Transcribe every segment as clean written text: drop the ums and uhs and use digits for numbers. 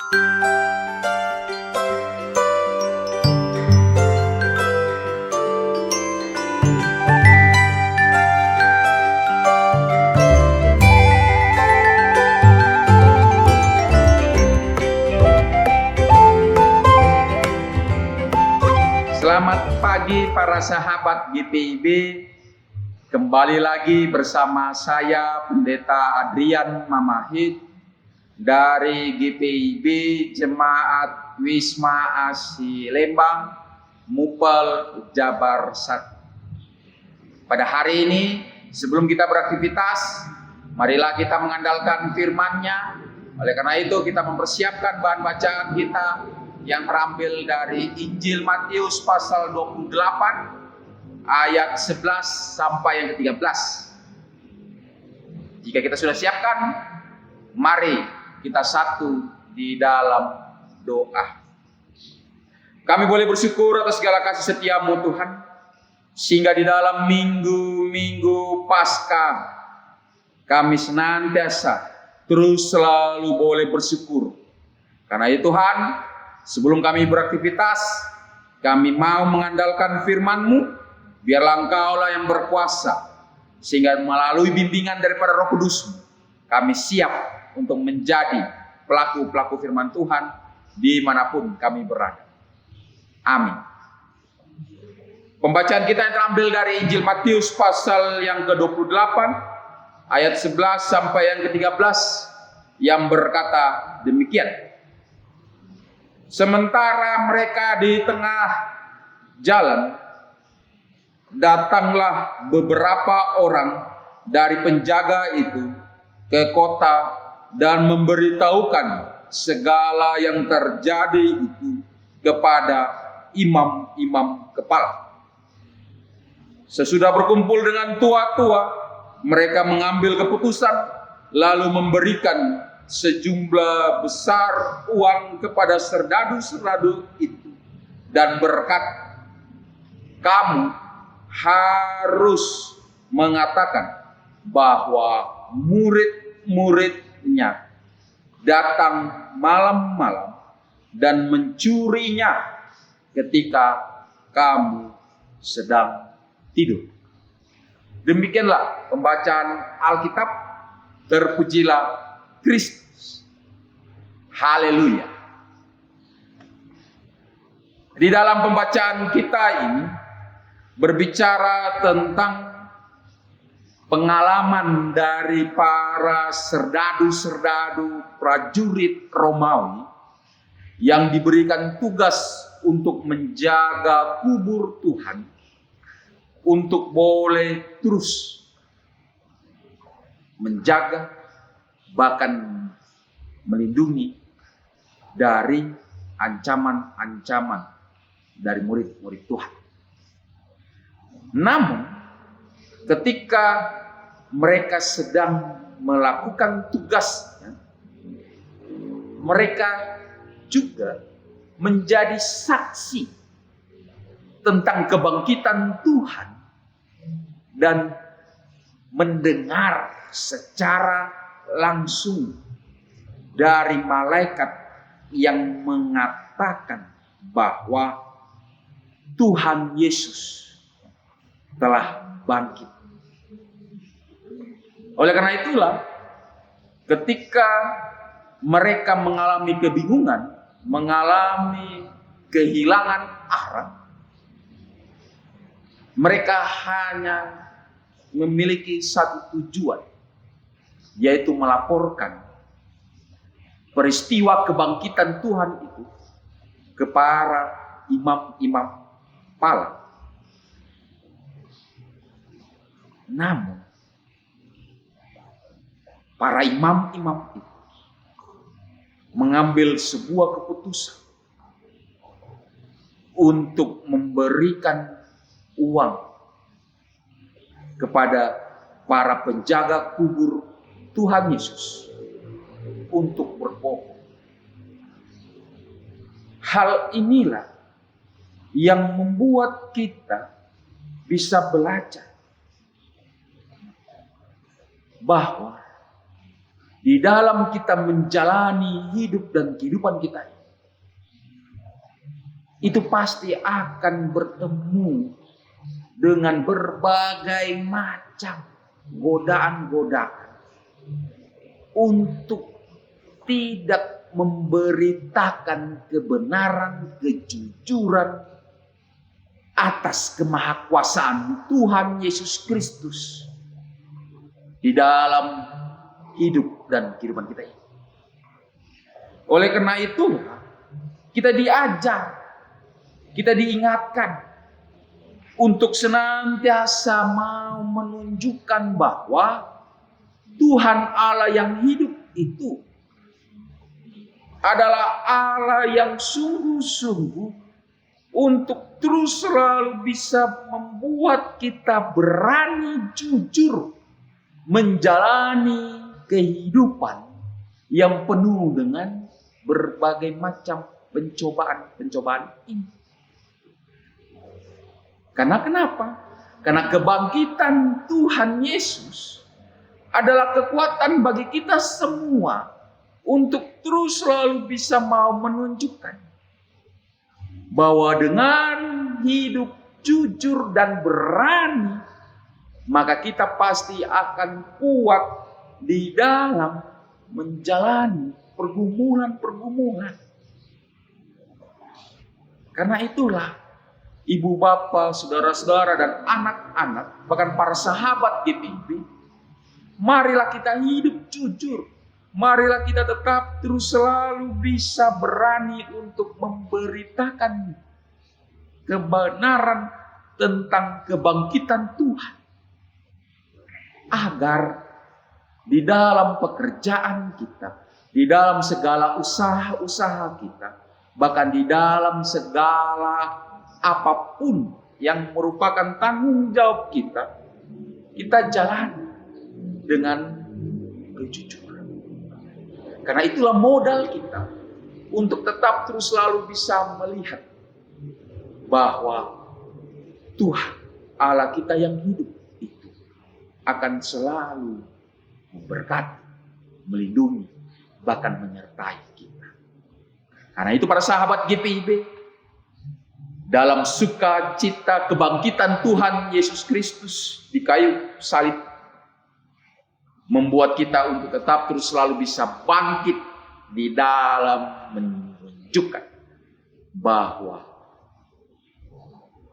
Selamat pagi para sahabat GPIB. Kembali lagi bersama saya Pendeta Adrian Mamahit dari GPIB Jemaat Wisma Asih Lembang, Mupel, Jabar 1. Pada hari ini sebelum kita beraktivitas, marilah kita mengandalkan firman-Nya. Oleh karena itu kita mempersiapkan bahan bacaan kita yang terambil dari Injil Matius pasal 28 ayat 11 sampai yang ke-13. Jika kita sudah siapkan, mari kita satu di dalam doa. Kami boleh bersyukur atas segala kasih setia-Mu Tuhan, sehingga di dalam minggu-minggu Paskah kami senantiasa terus selalu boleh bersyukur. Karena itu Tuhan, sebelum kami beraktivitas, kami mau mengandalkan firman-Mu. Biarlah Engkaulah yang berkuasa, sehingga melalui bimbingan daripada Roh Kudus-Mu, kami siap untuk menjadi pelaku-pelaku firman Tuhan dimanapun kami berada. Amin. Pembacaan kita yang terambil dari Injil Matius pasal yang ke-28 ayat 11 sampai yang ke-13 yang berkata demikian. Sementara mereka di tengah jalan, datanglah beberapa orang dari penjaga itu ke kota dan memberitahukan segala yang terjadi itu kepada imam-imam kepala. Sesudah berkumpul dengan tua-tua, mereka mengambil keputusan lalu memberikan sejumlah besar uang kepada serdadu-serdadu itu dan berkata, kamu harus mengatakan bahwa murid-muridnya datang malam-malam dan mencurinya ketika kamu sedang tidur. Demikianlah pembacaan Alkitab. Terpujilah Kristus. Haleluya. Di dalam pembacaan kita ini berbicara tentang pengalaman dari para serdadu-serdadu prajurit Romawi yang diberikan tugas untuk menjaga kubur Tuhan, untuk boleh terus menjaga, bahkan melindungi dari ancaman-ancaman dari murid-murid Tuhan. Namun, ketika mereka sedang melakukan tugasnya, mereka juga menjadi saksi tentang kebangkitan Tuhan dan mendengar secara langsung dari malaikat yang mengatakan bahwa Tuhan Yesus telah bangkit. Oleh karena itulah, ketika mereka mengalami kebingungan, mengalami kehilangan arah, mereka hanya memiliki satu tujuan, yaitu melaporkan peristiwa kebangkitan Tuhan itu ke para imam-imam kepala. Namun, para imam-imam itu mengambil sebuah keputusan untuk memberikan uang kepada para penjaga kubur Tuhan Yesus untuk berbohong. Hal inilah yang membuat kita bisa belajar bahwa di dalam kita menjalani hidup dan kehidupan kita, itu pasti akan bertemu dengan berbagai macam godaan-godaan untuk tidak memberitakan kebenaran, kejujuran atas kemahakuasaan Tuhan Yesus Kristus di dalam hidup dan kehidupan kita ini. Oleh karena itu, kita diajar, kita diingatkan untuk senantiasa mau menunjukkan bahwa Tuhan Allah yang hidup itu adalah Allah yang sungguh-sungguh untuk terus selalu bisa membuat kita berani jujur menjalani kehidupan yang penuh dengan berbagai macam pencobaan-pencobaan ini. Karena kenapa? Karena kebangkitan Tuhan Yesus adalah kekuatan bagi kita semua untuk terus selalu bisa mau menunjukkan bahwa dengan hidup jujur dan berani, maka kita pasti akan kuat di dalam menjalani pergumulan-pergumulan. Karena itulah ibu bapa, saudara-saudara dan anak-anak, bahkan para sahabat GPIB, marilah kita hidup jujur. Marilah kita tetap terus selalu bisa berani untuk memberitakan kebenaran tentang kebangkitan Tuhan. Agar di dalam pekerjaan kita, di dalam segala usaha-usaha kita, bahkan di dalam segala apapun yang merupakan tanggung jawab kita, kita jalani dengan kejujuran. Karena itulah modal kita untuk tetap terus selalu bisa melihat bahwa Tuhan Allah kita yang hidup itu akan selalu memberkati, melindungi, bahkan menyertai kita. Karena itu para sahabat GPIB, dalam sukacita kebangkitan Tuhan Yesus Kristus di kayu salib, membuat kita untuk tetap terus selalu bisa bangkit di dalam menunjukkan bahwa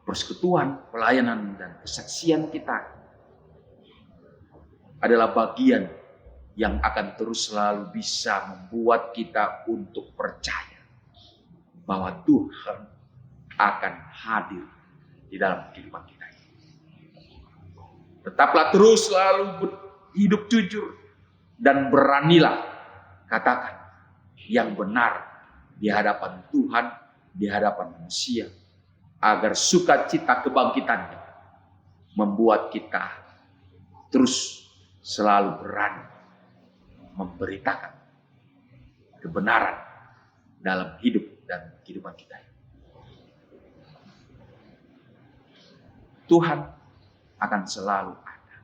persekutuan, pelayanan, dan kesaksian kita adalah bagian yang akan terus selalu bisa membuat kita untuk percaya bahwa Tuhan akan hadir di dalam kehidupan kita. Tetaplah terus selalu hidup jujur dan beranilah katakan yang benar di hadapan Tuhan, di hadapan manusia, agar sukacita kebangkitannya membuat kita terus selalu berani memberitakan kebenaran dalam hidup dan kehidupan kita. Tuhan akan selalu ada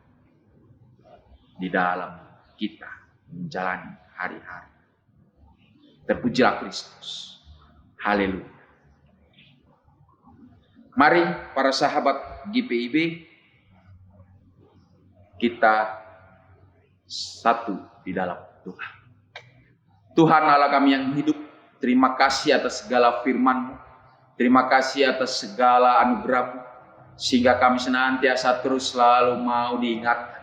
di dalam kita menjalani hari-hari. Terpujilah Kristus. Haleluya. Mari para sahabat GPIB, kita satu di dalam Tuhan. Tuhan Allah kami yang hidup, terima kasih atas segala firman-Mu. Terima kasih atas segala anugerah-Mu, sehingga kami senantiasa terus selalu mau diingatkan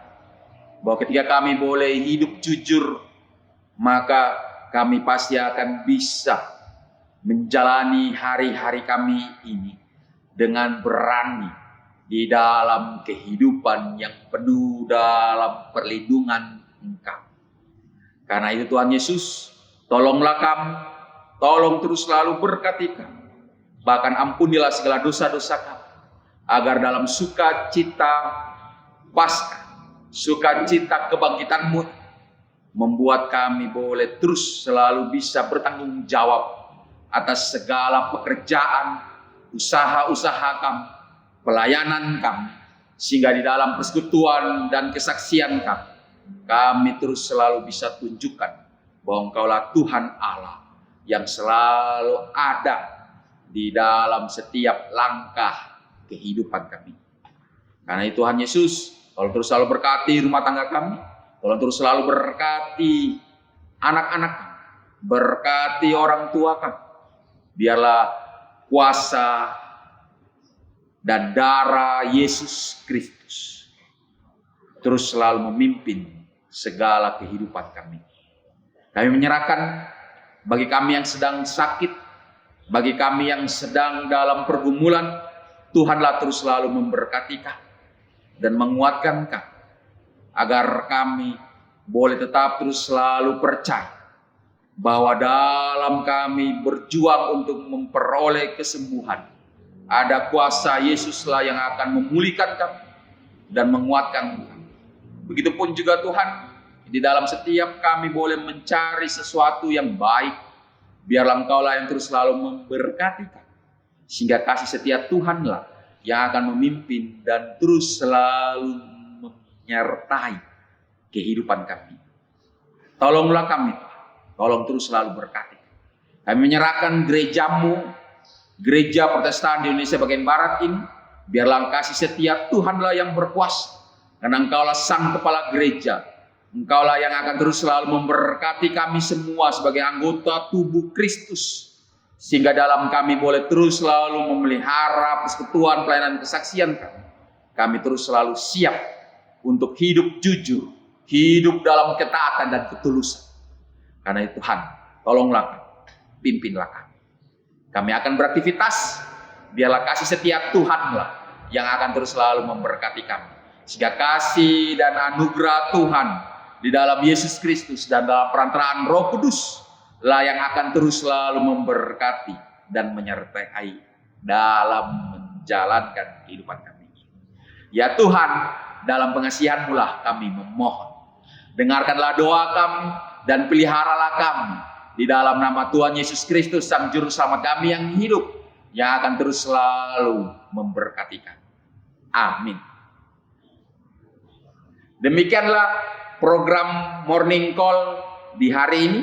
bahwa ketika kami boleh hidup jujur, maka kami pasti akan bisa menjalani hari-hari kami ini dengan berani di dalam kehidupan yang penuh dalam perlindungan Engkau. Karena itu Tuhan Yesus, tolonglah kami, tolong terus selalu berkati kami, bahkan ampunilah segala dosa-dosa kami, agar dalam sukacita Paskah, sukacita kebangkitan-Mu, membuat kami boleh terus selalu bisa bertanggung jawab atas segala pekerjaan, usaha-usaha kami, pelayanan kami, sehingga di dalam persekutuan dan kesaksian kami, kami terus selalu bisa tunjukkan bahwa Engkaulah Tuhan Allah yang selalu ada di dalam setiap langkah kehidupan kami. Karena itu Tuhan Yesus, tolong terus selalu berkati rumah tangga kami, tolong terus selalu berkati anak-anak kami, berkati orang tua kami. Biarlah kuasa dan darah Yesus Kristus terus selalu memimpin segala kehidupan kami. Kami menyerahkan bagi kami yang sedang sakit, bagi kami yang sedang dalam pergumulan, Tuhanlah terus selalu memberkati kami dan menguatkan kami, agar kami boleh tetap terus selalu percaya bahwa dalam kami berjuang untuk memperoleh kesembuhan, ada kuasa Yesuslah yang akan memulihkan kami dan menguatkan kami. Begitupun juga Tuhan, di dalam setiap kami boleh mencari sesuatu yang baik, biarlah Engkaulah yang terus selalu memberkati kami, sehingga kasih setia Tuhanlah yang akan memimpin dan terus selalu menyertai kehidupan kami. Tolonglah kami, tolong terus selalu berkati. Kami menyerahkan gerejamu, gereja Protestan di Indonesia bagian Barat ini, biarlah kasih setia Tuhanlah yang berkuasa, karena Engkaulah sang kepala gereja. Engkaulah yang akan terus selalu memberkati kami semua sebagai anggota tubuh Kristus, sehingga dalam kami boleh terus selalu memelihara persekutuan, pelayanan, kesaksian kami. Kami terus selalu siap untuk hidup jujur, hidup dalam ketaatan dan ketulusan. Karena itu Tuhan, tolonglah kami, pimpinlah kami. Kami akan beraktivitas, biarlah kasih setia Tuhanlah yang akan terus selalu memberkati kami, sehingga kasih dan anugerah Tuhan di dalam Yesus Kristus dan dalam perantaraan Roh Kudus lah yang akan terus selalu memberkati dan menyertai dalam menjalankan kehidupan kami. Ya Tuhan, dalam pengasihan-Mu lah kami memohon. Dengarkanlah doa kami dan peliharalah kami di dalam nama Tuhan Yesus Kristus, Sang Juru Selamat kami yang hidup, yang akan terus selalu memberkati kami. Amin. Demikianlah program Morning Call di hari ini.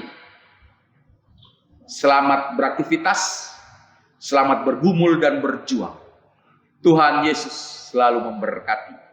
Selamat beraktivitas, selamat bergumul dan berjuang. Tuhan Yesus selalu memberkati.